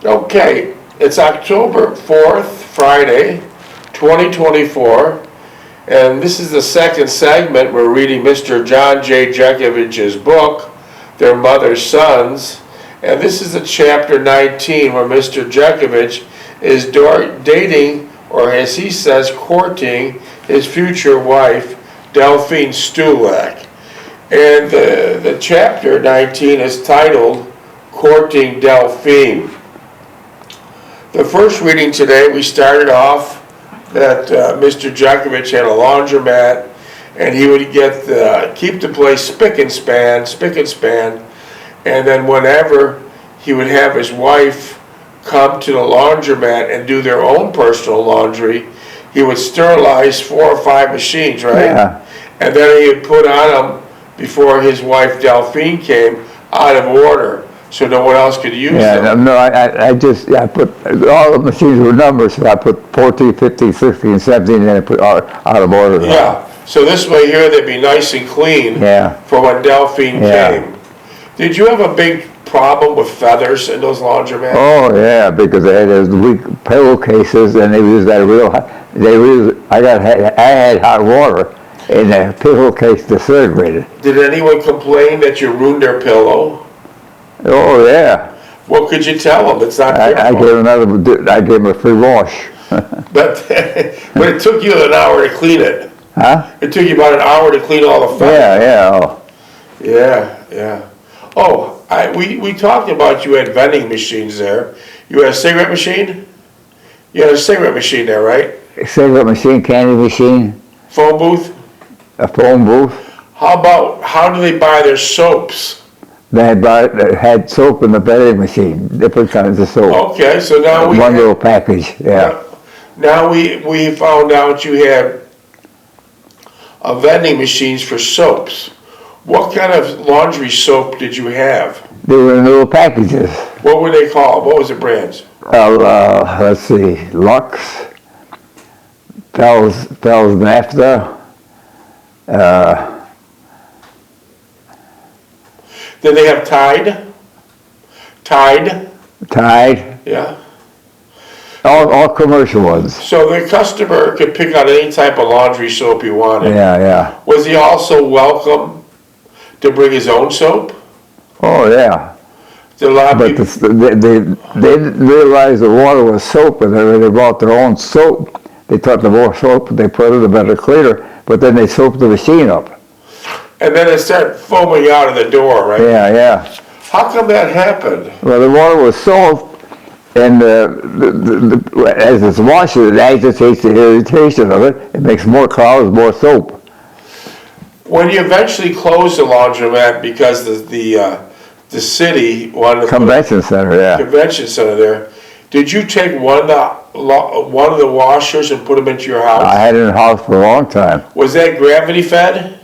Okay, it's October 4th, Friday, 2024, and this is the second segment. We're reading Mr. John J. Jeckovich's book, Their Mother's Sons, and this is the chapter 19 where Mr. Jeckovich is dating, or as he says, courting his future wife, Delphine Stulak. And the chapter 19 is titled Courting Delphine. The first reading today, we started off that Mr. Jeckovich had a laundromat, and he would keep the place spick and span, and then whenever he would have his wife come to the laundromat and do their own personal laundry, he would sterilize 4 or 5 machines, right? Yeah. And then he would put on them before his wife Delphine came out of order, so no one else could use them. I put all the machines were numbers, so I put 14, 15, 16, 17, and then I put out of order. Yeah, so this way here they'd be nice and clean for when Delphine came. Did you have a big problem with feathers in those laundromats? Oh yeah, because they had those weak pillowcases, and they used that I had hot water in the pillowcase disintegrated. Did anyone complain that you ruined their pillow? Oh yeah. What could you tell them? It's not their fault. I gave them a free wash. but it took you an hour to clean it. Huh? It took you about an hour to clean all the feathers. Yeah. Oh, we talked about you had vending machines there. You had a cigarette machine? You had a cigarette machine there, right? A cigarette machine, candy machine. Phone booth? A phone booth. How do they buy their soaps? They had soap in the vending machine, different kinds of soap. Okay, so now one little package, yeah. Now we found out you had vending machines for soaps. What kind of laundry soap did you have? They were in little packages. What were they called? What was the brands? Let's see, Lux, Fells Naphtha. Did they have Tide? Tide. Yeah. All commercial ones. So the customer could pick out any type of laundry soap he wanted. Yeah. Was he also welcome to bring his own soap? Oh yeah. But they didn't realize the water was soap, and they brought their own soap. They thought the more soap they put in, the better cleaner. But then they soaped the machine up. And then it started foaming out of the door, right? Yeah. How come that happened? Well, the water was soap, and as it's washed, it agitates the irritation of it. It makes more clouds, more soap. When you eventually closed the laundromat because the city wanted to convention center there, did you take one of the washers and put them into your house? I had it in the house for a long time. Was that gravity fed?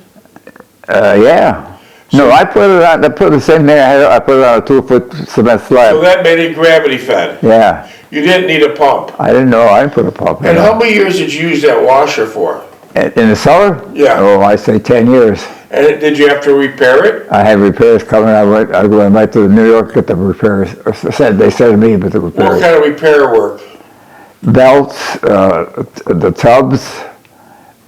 Yeah. No, I put it on. I put the same thing. I put it on a 2-foot cement slab. So that made it gravity fed. Yeah. You didn't need a pump. I didn't know. I didn't put a pump. And how many years did you use that washer for? In the cellar? Yeah. Oh, I say 10 years. And did you have to repair it? I had repairs coming. I went right to New York to get the repairs. They said to me, but the repairs. What kind of repair work? Belts, the tubs.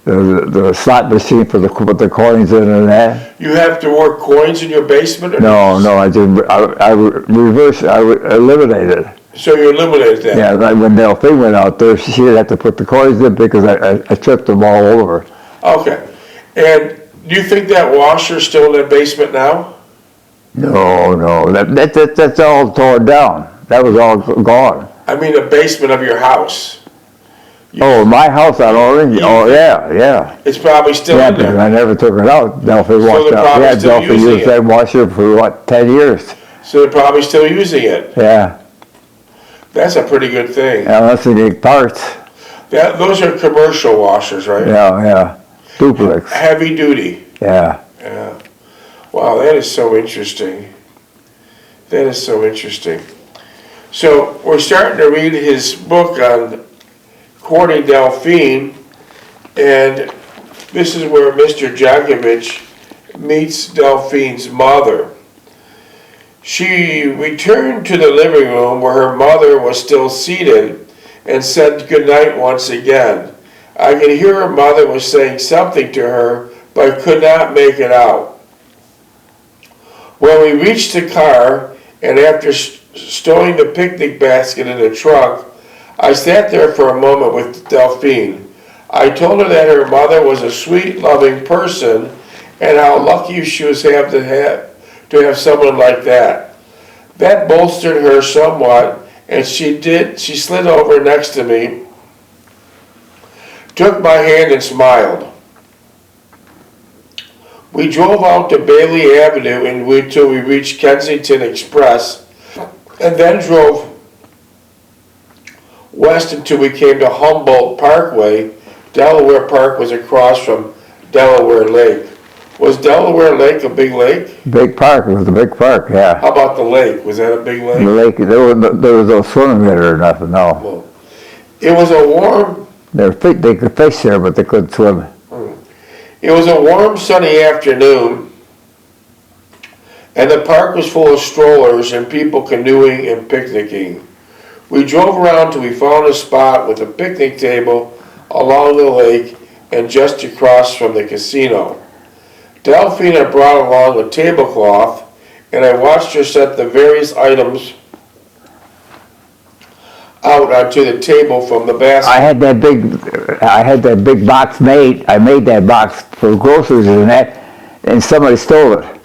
The slot machine for put the coins in and that. You have to work coins in your basement? Or no, I didn't. I reversed. I eliminated. So you eliminated that? Yeah, when Delphine went out there, she didn't have to put the coins in because I tripped them all over. Okay. And do you think that washer's still in the basement now? No. That's all torn down. That was all gone. I mean the basement of your house. My house out orange. Oh yeah. It's probably still in there. I never took it out. Delphine washed out. Yeah, Delphine used that washer for 10 years. So they're probably still using it. Yeah. That's a pretty good thing. Unless they need parts. Those are commercial washers, right? Yeah. Duplex. Heavy duty. Yeah. Wow, that is so interesting. So we're starting to read his book on courting Delphine, and this is where Mr. Jeckovich meets Delphine's mother. She returned to the living room where her mother was still seated and said goodnight once again. I could hear her mother was saying something to her, but could not make it out. When we reached the car, and after stowing the picnic basket in the trunk, I sat there for a moment with Delphine. I told her that her mother was a sweet, loving person, and how lucky she was to have someone like that. That bolstered her somewhat, and she slid over next to me, took my hand and smiled. We drove out to Bailey Avenue until we reached Kensington Express, and then drove west until we came to Humboldt Parkway. Delaware Park was across from Delaware Lake. Was Delaware Lake a big lake? Big park, it was a big park, yeah. How about the lake? Was that a big lake? The lake, there was no swimming in it or nothing, no. Well, it was a warm... They could fish there, but they couldn't swim. It was a warm, sunny afternoon, and the park was full of strollers and people canoeing and picnicking. We drove around till we found a spot with a picnic table along the lake and just across from the casino. Delphine had brought along a tablecloth, and I watched her set the various items out onto the table from the basket. I had that big box made. I made that box for groceries and that, and somebody stole it.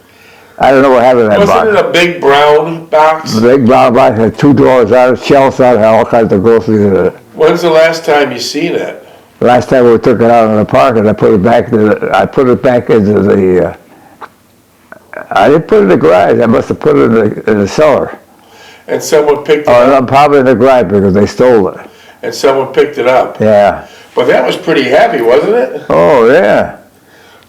I don't know what happened to that box. Wasn't it a big brown box? The big brown box had 2 drawers out, shelves out, had all kinds of groceries in it. When's the last time you seen it? Last time we took it out in the park, and I put it back into the. I didn't put it in the garage. I must have put it in the cellar. And someone picked it up? Oh, probably in the garage because they stole it. And someone picked it up? Yeah. But that was pretty heavy, wasn't it? Oh, yeah.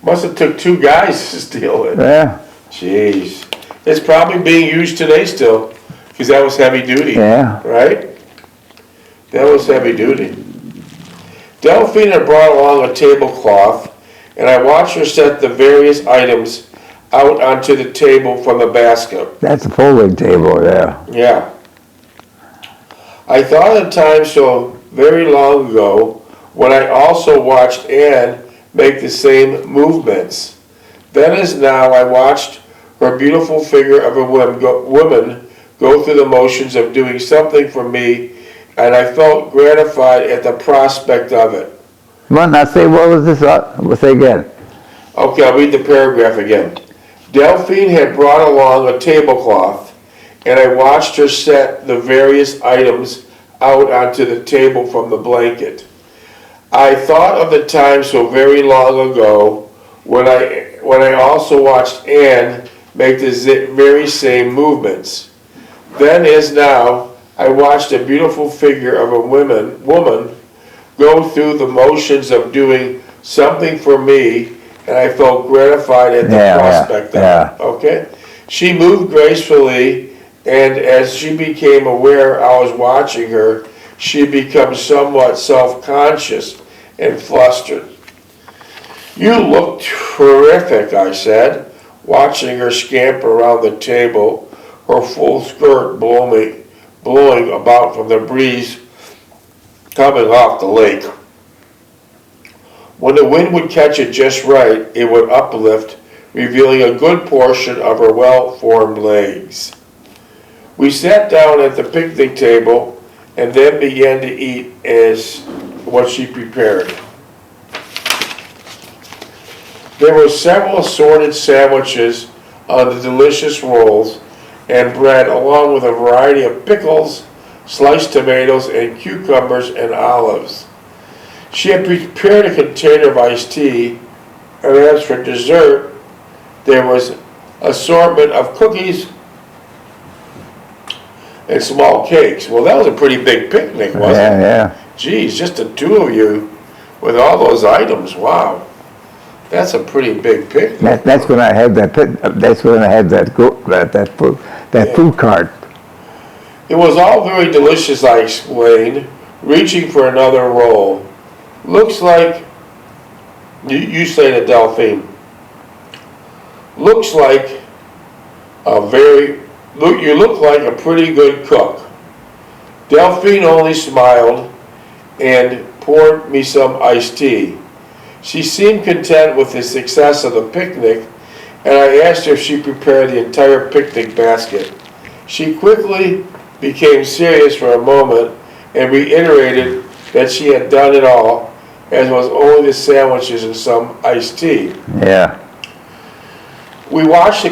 Must have took 2 guys to steal it. Yeah. Jeez. It's probably being used today still, because that was heavy duty. Yeah. Right? That was heavy duty. Delphine had brought along a tablecloth, and I watched her set the various items out onto the table from the basket. That's a folding table, yeah. Yeah. I thought of a time so very long ago when I also watched Anne make the same movements. Then as now I watched her beautiful figure of a woman go through the motions of doing something for me, and I felt gratified at the prospect of it. Well, now say, what was this? We'll say again. Okay, I'll read the paragraph again. Delphine had brought along a tablecloth, and I watched her set the various items out onto the table from the blanket. I thought of the time so very long ago when I also watched Anne make the very same movements. Then as now, I watched a beautiful figure of a woman go through the motions of doing something for me, and I felt gratified at the prospect of it. Okay? She moved gracefully, and as she became aware I was watching her, she became somewhat self-conscious and flustered. You look terrific, I said, watching her scamper around the table, her full skirt blowing about from the breeze coming off the lake. When the wind would catch it just right, it would uplift, revealing a good portion of her well-formed legs. We sat down at the picnic table and then began to eat as what she prepared. There were several assorted sandwiches on the delicious rolls and bread, along with a variety of pickles, sliced tomatoes, and cucumbers and olives. She had prepared a container of iced tea, and as for dessert, there was an assortment of cookies and small cakes. Well, that was a pretty big picnic, wasn't it? Yeah. Geez, just the 2 of you with all those items. Wow, that's a pretty big picnic. That's when I had that. That's when I had that food cart. It was all very delicious, I explained, reaching for another roll. Looks like, you say to Delphine, looks like a very You look like a pretty good cook." Delphine only smiled and poured me some iced tea. She seemed content with the success of the picnic, and I asked her if she prepared the entire picnic basket. She quickly became serious for a moment and reiterated that she had done it all, as was only the sandwiches and some iced tea. Yeah. We watched the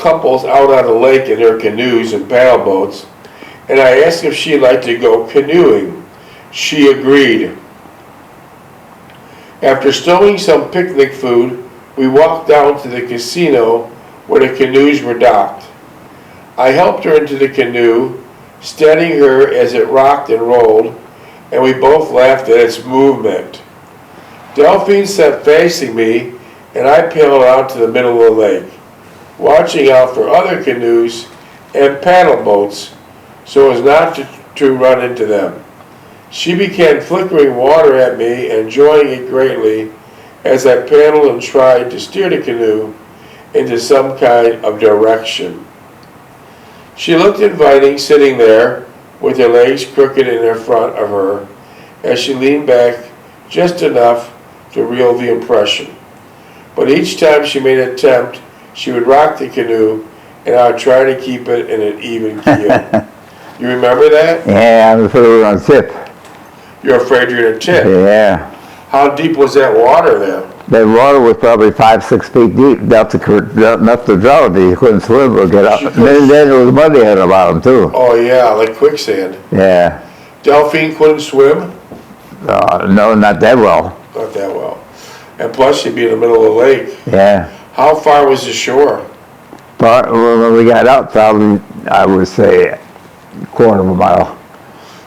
couples out on the lake in their canoes and paddle boats, and I asked if she'd like to go canoeing. She agreed. After stowing some picnic food, we walked down to the casino where the canoes were docked. I helped her into the canoe, steadying her as it rocked and rolled, and we both laughed at its movement. Delphine sat facing me, and I paddled out to the middle of the lake, watching out for other canoes and paddle boats so as not to run into them. She began flickering water at me, enjoying it greatly as I paddled and tried to steer the canoe into some kind of direction. She looked inviting, sitting there with her legs crooked in front of her as she leaned back just enough to reel the impression. But each time she made an attempt, she would rock the canoe, and I would try to keep it in an even keel. You remember that? Yeah, I'm afraid we're on tip. You're afraid you're going to tip? Yeah. How deep was that water then? That water was probably 5-6 feet deep, enough to drown you. You couldn't swim or get up. Then it was muddy at the bottom too. Oh yeah, like quicksand. Yeah. Delphine couldn't swim? No, not that well. Not that well. And plus she'd be in the middle of the lake. Yeah. How far was the shore? But when we got out, probably, I would say, a quarter of a mile.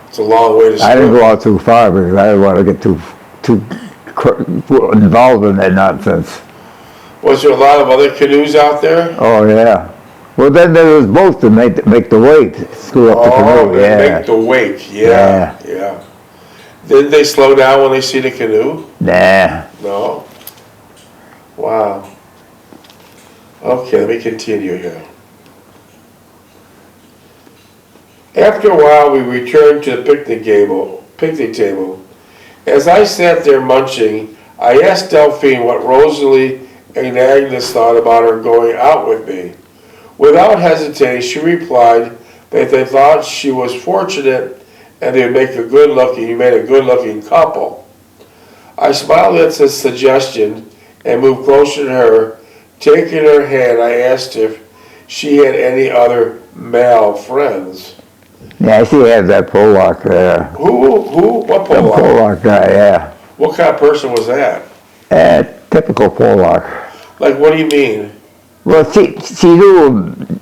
It's a long way to swim. I didn't go out too far because I didn't want to get too involved in that nonsense. Was there a lot of other canoes out there? Oh yeah. Well, then there was boats to make the wake, screw up the canoe. Yeah. Make the wake. Yeah. Didn't they slow down when they see the canoe? Nah. No. Wow. Okay, let me continue here. After a while, we returned to the picnic table. As I sat there munching, I asked Delphine what Rosalie and Agnes thought about her going out with me. Without hesitating, she replied that they thought she was fortunate and they would make you made a good-looking couple. I smiled at this suggestion and moved closer to her. Taking her hand, I asked if she had any other male friends. Yeah, she had that Polak there. Who? What The Polak? Polak guy, yeah. What kind of person was that? Typical Polak. Like, what do you mean? Well, she knew him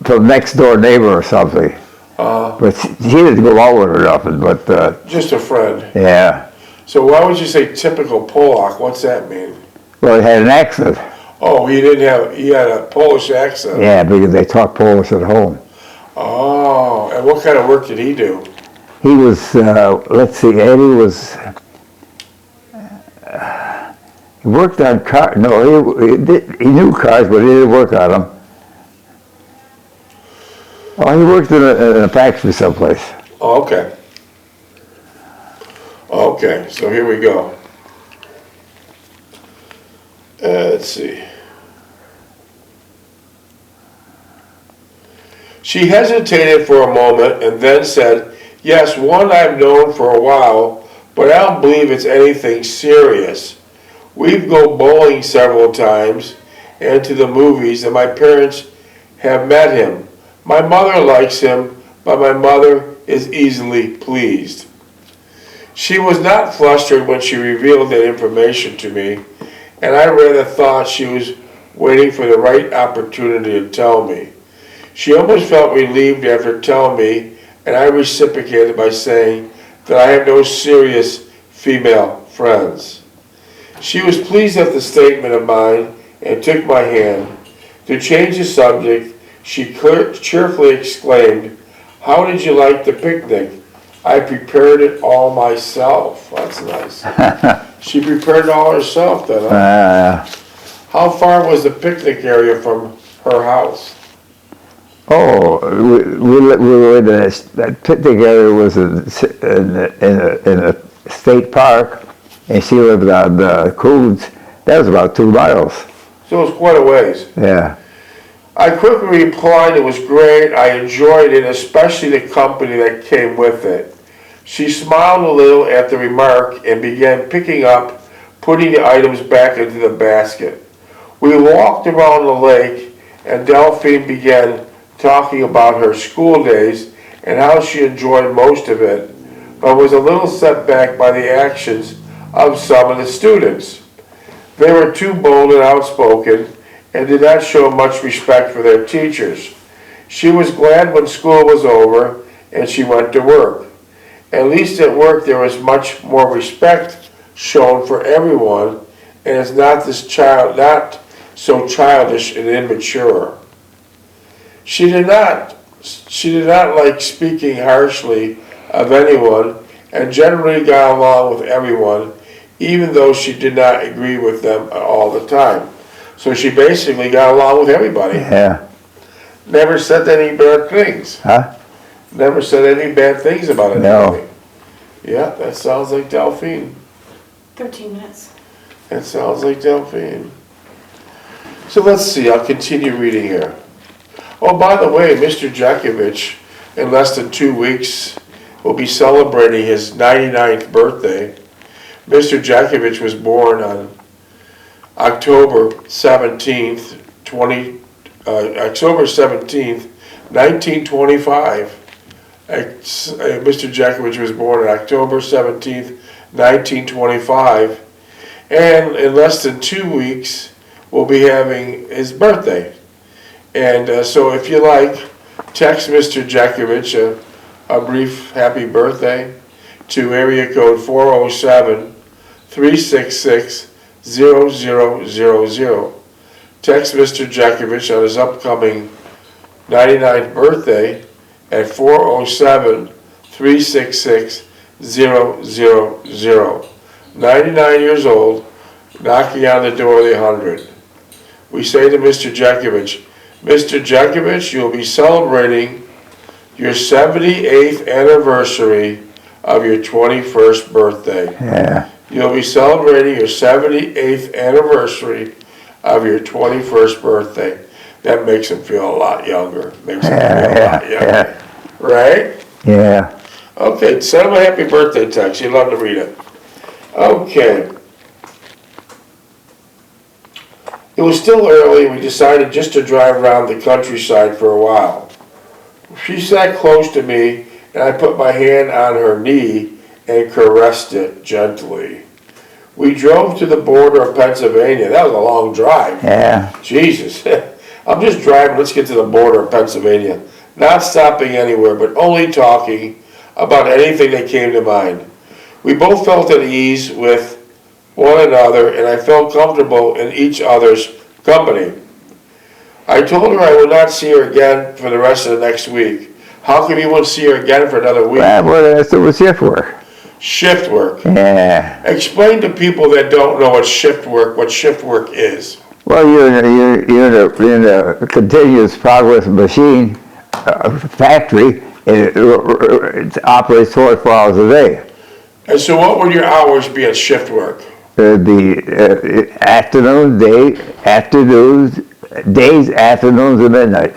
from next door neighbor or something. But she didn't go out with her nothing, but... Just a friend. Yeah. So why would you say typical Polak? What's that mean? Well, he had an accent. Oh, he had a Polish accent. Yeah, because they talk Polish at home. Oh, and what kind of work did he do? He was, let's see, Eddie was... he worked on cars. No, he knew cars, but he didn't work on them. Oh, he worked in a factory someplace. Oh, okay. Okay, so here we go. Let's see. She hesitated for a moment and then said, "Yes, one I've known for a while, but I don't believe it's anything serious. We've go bowling several times and to the movies, and my parents have met him. My mother likes him, but my mother is easily pleased." She was not flustered when she revealed that information to me, and I rather thought she was waiting for the right opportunity to tell me. She almost felt relieved after telling me, and I reciprocated by saying that I have no serious female friends. She was pleased at the statement of mine and took my hand. To change the subject, she cheerfully exclaimed, "How did you like the picnic? I prepared it all myself." That's nice. She prepared it all herself then, huh? How far was the picnic area from her house? Oh, we were in that picnic area was in a state park, and she lived on Coons. That was about 2 miles. So it was quite a ways. Yeah. I quickly replied it was great, I enjoyed it, especially the company that came with it. She smiled a little at the remark and began picking up, putting the items back into the basket. We walked around the lake, and Delphine began talking about her school days and how she enjoyed most of it, but was a little set back by the actions of some of the students. They were too bold and outspoken and did not show much respect for their teachers. She was glad when school was over and she went to work. At least at work there was much more respect shown for everyone, and it's not so childish and immature. She did not like speaking harshly of anyone and generally got along with everyone, even though she did not agree with them all the time. So she basically got along with everybody. Yeah. Never said any bad things. Huh? Never said any bad things about anybody. No. Yeah, that sounds like Delphine. 13 minutes. That sounds like Delphine. So let's see, I'll continue reading here. Oh, by the way, Mr. Jeckovich, in less than 2 weeks, will be celebrating his 99th birthday. Mr. Jeckovich was born on October 17th, 1925. Mr. Jeckovich was born on October 17th, 1925, and in less than 2 weeks, we'll be having his birthday. And so if you like, text Mr. Jeckovich a brief happy birthday to area code 407-366-0000. Text Mr. Jeckovich on his upcoming 99th birthday at 407-366-0000. 99 years old, knocking on the door of the 100. We say to Mr. Jeckovich, Mr. Jeckovich, you'll be celebrating your 78th anniversary of your 21st birthday. Yeah. You'll be celebrating your 78th anniversary of your 21st birthday. That makes him feel a lot younger. Makes him feel a lot younger. Right? Yeah. Okay, send him a happy birthday text. You'd love to read it. Okay. It was still early and we decided just to drive around the countryside for a while. She sat close to me and I put my hand on her knee and caressed it gently. We drove to the border of Pennsylvania. That was a long drive. Yeah. Jesus. I'm just driving, let's get to the border of Pennsylvania. Not stopping anywhere, but only talking about anything that came to mind. We both felt at ease with one another, and I felt comfortable in each other's company. I told her I would not see her again for the rest of the next week. How come you won't see her again for another week? Well, that's what shift work. Shift work. Yeah. Explain to people that don't know what shift work is. Well, you're in a continuous progress machine factory, and it operates 24 hours a day. And so what would your hours be at shift work? The afternoon, days, afternoons, and midnight.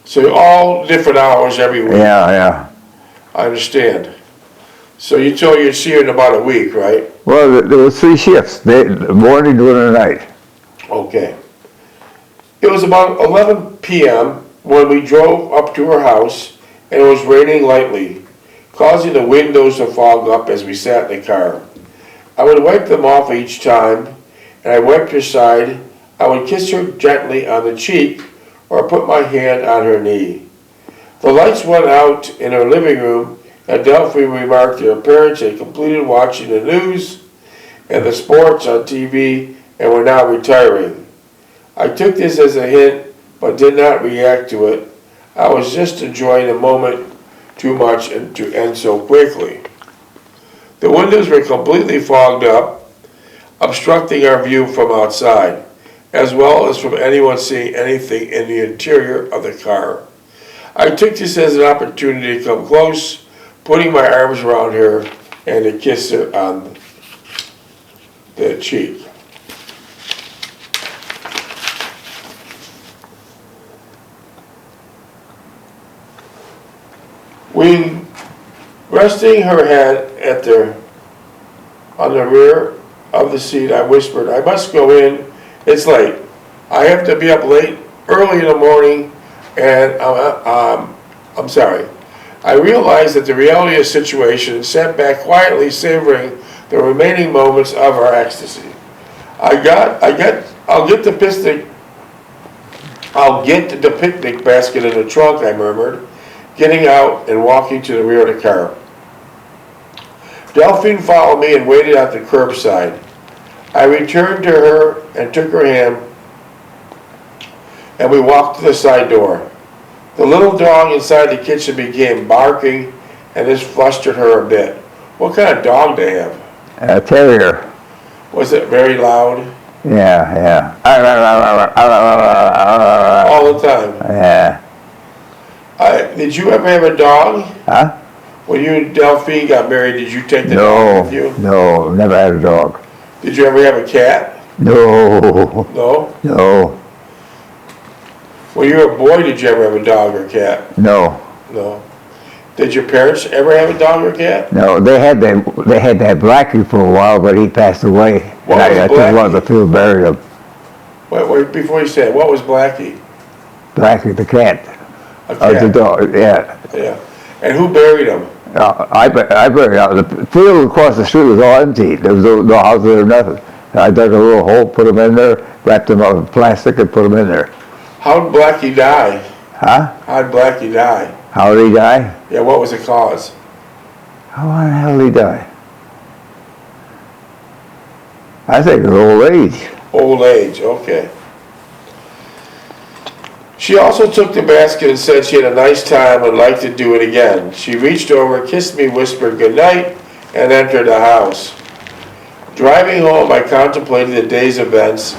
So all different hours every week. Yeah. I understand. So you told you'd see her in about a week, right? Well, there was 3 shifts, the morning, noon, and night. Okay. It was about 11 p.m. when we drove up to her house, and it was raining lightly, causing the windows to fog up as we sat in the car. I would wipe them off each time, and I wiped her side. I would kiss her gently on the cheek or put my hand on her knee. The lights went out in her living room, and Delphine remarked that her parents had completed watching the news and the sports on TV and were now retiring. I took this as a hint, but did not react to it. I was just enjoying the moment too much and to end so quickly. The windows were completely fogged up. obstructing our view from outside, as well as from anyone seeing anything in the interior of the car. I took this as an opportunity to come close, putting my arms around her and to kiss her on the cheek. Resting her head on the rear of the seat, I whispered, "I must go in. It's late. I have to be up early in the morning, and I'm sorry." I realized that the reality of the situation and sat back quietly savoring the remaining moments of our ecstasy. I'll get the picnic basket in the trunk, I murmured, getting out and walking to the rear of the car. Delphine followed me and waited at the curbside. I returned to her and took her hand, and we walked to the side door. The little dog inside the kitchen began barking, and this flustered her a bit. What kind of dog do they have? A terrier. Was it very loud? Yeah. All the time? Yeah. Did you ever have a dog? Huh? When you and Delphine got married, did you take the No, dog with you? no, never had a dog. Did you ever have a cat? No, No? no, When you were a boy, did you ever have a dog or cat? no, No. Did your parents ever have a dog or cat? no. They had that Blackie for a while, but he passed away. What And I was took him out Blackie? the field, buried him. Wait, before you say it, what was Blackie? Blackie the cat. A Or the cat. dog, yeah. Yeah. And who buried him? I buried out. The field across the street was all empty. There was no house there or nothing. I dug a little hole, put him in there, wrapped him up with plastic, and put him in there. How did Blackie die? Huh? How did Blackie die? How did he die? Yeah, what was the cause? How the hell did he die? I think of old age. Old age, okay. She also took the basket and said she had a nice time and would like to do it again. She reached over, kissed me, whispered goodnight, and entered the house. Driving home, I contemplated the day's events,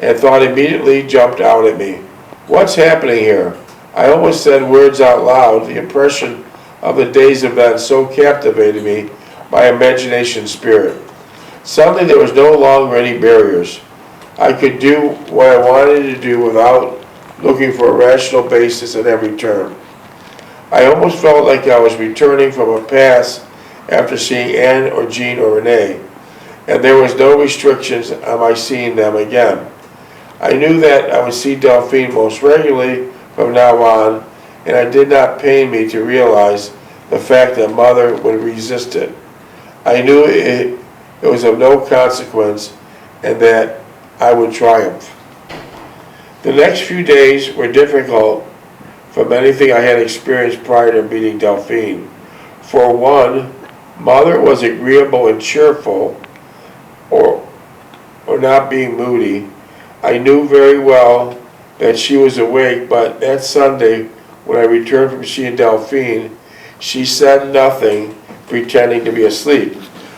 and thought immediately jumped out at me. What's happening here? I almost said words out loud. The impression of the day's events so captivated me, my imagination spirit. Suddenly there was no longer any barriers. I could do what I wanted to do without looking for a rational basis at every turn. I almost felt like I was returning from a past after seeing Anne or Jean or Renee, and there was no restrictions on my seeing them again. I knew that I would see Delphine most regularly from now on, and it did not pain me to realize the fact that Mother would resist it. I knew it was of no consequence and that I would triumph. The next few days were difficult from anything I had experienced prior to meeting Delphine. For one, Mother was agreeable and cheerful, or not being moody. I knew very well that she was awake, but that Sunday, when I returned from seeing Delphine, she said nothing, pretending to be asleep.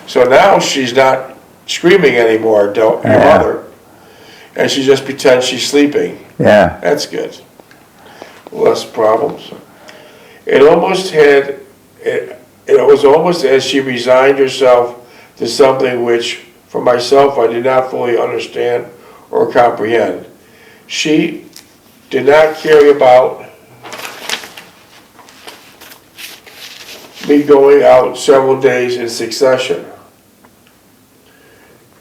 So now she's not screaming anymore, your mother, and she just pretends she's sleeping. Yeah. That's good. Less problems. It was almost as she resigned herself to something which, for myself, I did not fully understand or comprehend. She did not care about me going out several days in succession.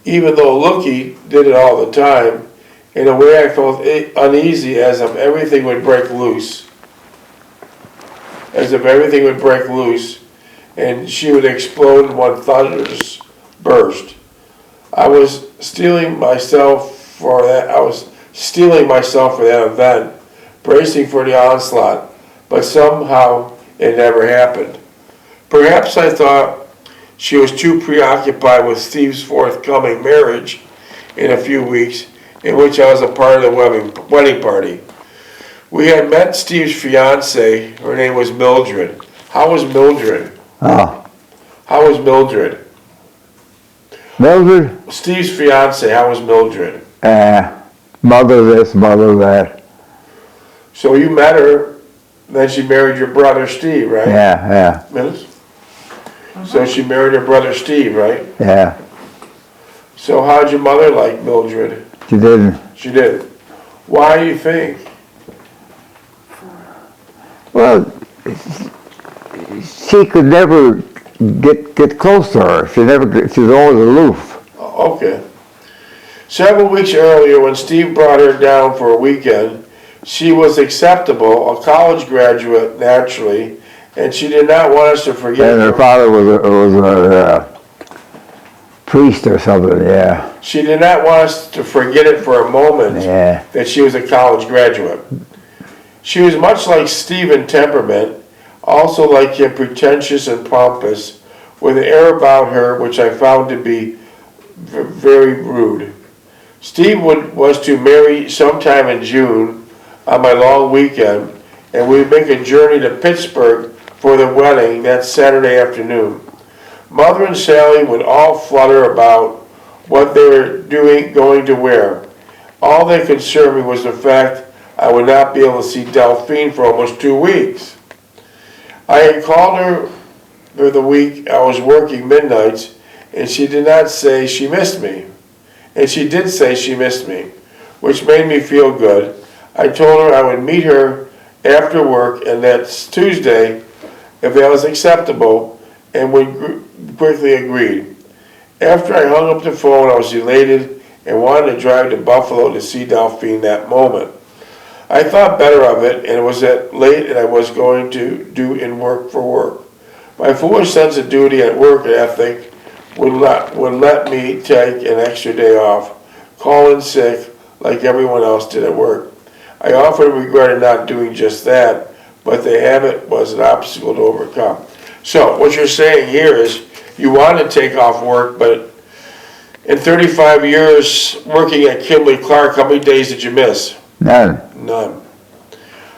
Even though Lookie did it all the time, in a way I felt uneasy as if everything would break loose. As if everything would break loose and she would explode in one thunderous burst. I was steeling myself for that event, bracing for the onslaught, but somehow it never happened. Perhaps I thought she was too preoccupied with Steve's forthcoming marriage in a few weeks, in which I was a part of the wedding party. We had met Steve's fiancée. Her name was Mildred. How was Mildred? Oh, How was Mildred? Mildred, Steve's fiance, how was Mildred? mother this, mother that. So you met her, then she married your brother Steve, right? Yeah, Minutes? So she married her brother Steve, right? yeah. So how'd your mother like Mildred? She didn't. She did. Why do you think? Well, she could never get close to her. She was always aloof. Okay. Several weeks earlier, when Steve brought her down for a weekend, she was acceptable, a college graduate naturally, and she did not want us to forget And her father was a priest or something, yeah. She did not want us to forget it for a moment Yeah. that she was a college graduate. She was much like Steve in temperament, also like him pretentious and pompous, with an air about her which I found to be very rude. Steve was to marry sometime in June on my long weekend, and we'd make a journey to Pittsburgh for the wedding that Saturday afternoon. Mother and Sally would all flutter about what they were going to wear. All that concerned me was the fact I would not be able to see Delphine for almost 2 weeks. I had called her for the week I was working midnights, and she did not say she missed me. And she did say she missed me, which made me feel good. I told her I would meet her after work, and that's Tuesday, if that was acceptable, and we quickly agreed. After I hung up the phone, I was elated and wanted to drive to Buffalo to see Delphine that moment. I thought better of it, and it was that late and I was going to do in work for work. My foolish sense of duty and work ethic would let me take an extra day off, call in sick like everyone else did at work. I often regretted not doing just that, but the habit was an obstacle to overcome. So what you're saying here is you want to take off work, but in 35 years working at Kimberly-Clark, how many days did you miss? None. None.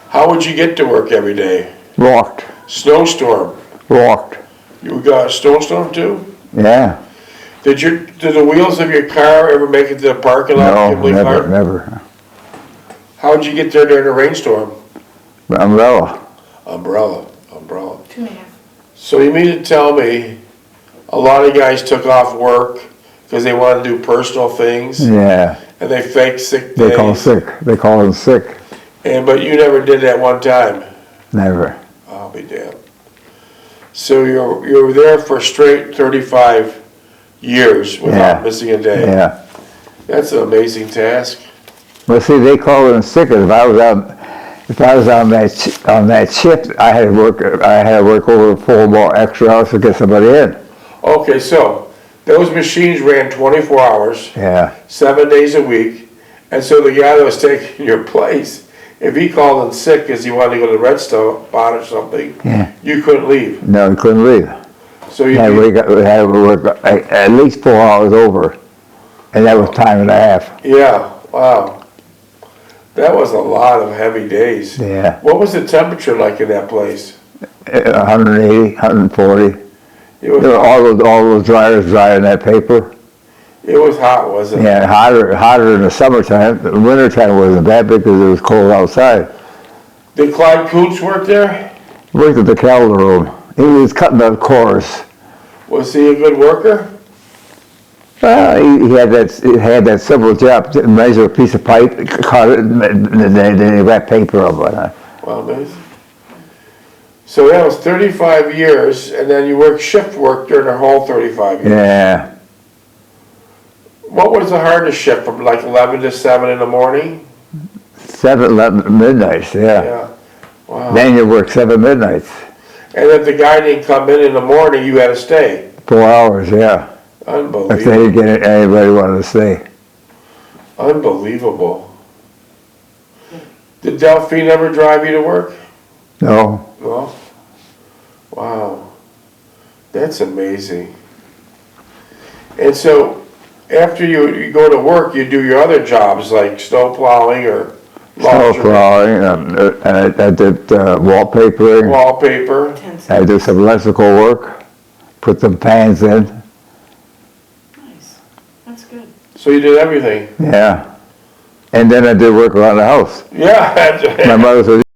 How would you get to work every day? Walked. Snowstorm. Walked. You got a snowstorm too? Yeah. Did the wheels of your car ever make it to the parking lot? No, of Kimberly-Clark? never. How'd you get there during a rainstorm? Umbrella. Umbrella. 2.5. So you mean to tell me a lot of guys took off work because they wanted to do personal things Yeah. and they faked sick days? They call them sick. But you never did that one time? Never. I'll be damned. So you were there for straight 35 years without missing a day. Yeah. That's an amazing task. Well, see, they call them sick. If I was on that shift, I had to work over 4 more extra hours to get somebody in. Okay, so those machines ran 24 hours, Yeah. 7 days a week, and so the guy that was taking your place, if he called in sick because he wanted to go to the red spot or something, you couldn't leave. No, we couldn't leave. So you Yeah, we had to work at least 4 hours over, and that was time and a half. Yeah, wow. That was a lot of heavy days. Yeah. What was the temperature like in that place? 180, 140. It was, All those dryers drying that paper. it was hot, wasn't it? Yeah, hotter in the summertime. The wintertime wasn't bad because it was cold outside. Did Clyde Coots work there? Worked at the calendar room. He was cutting the cores. Was he a good worker? He had that simple job to measure a piece of pipe, cut it, and then they wrap paper up on it. Well, amazing. So that was 35 years, and then you worked shift work during the whole 35 years. Yeah. What was the hardest shift, from like 11 to 7 in the morning? 7, 11, midnights, yeah. Yeah. Wow. Then you work 7 midnights. And if the guy didn't come in the morning, you had to stay. 4 hours, yeah. If they Unbelievable. didn't get anybody wanted to stay. Unbelievable. Did Delphine ever drive you to work? No. No? Wow. That's amazing. And so, after you go to work, you do your other jobs like snow plowing or Snow laundry, plowing, and I did wallpapering. wallpaper. 10 cents. I did some electrical work, put some fans in. Nice. So you did everything. Yeah. And then I did work around the house. Yeah. My mother said,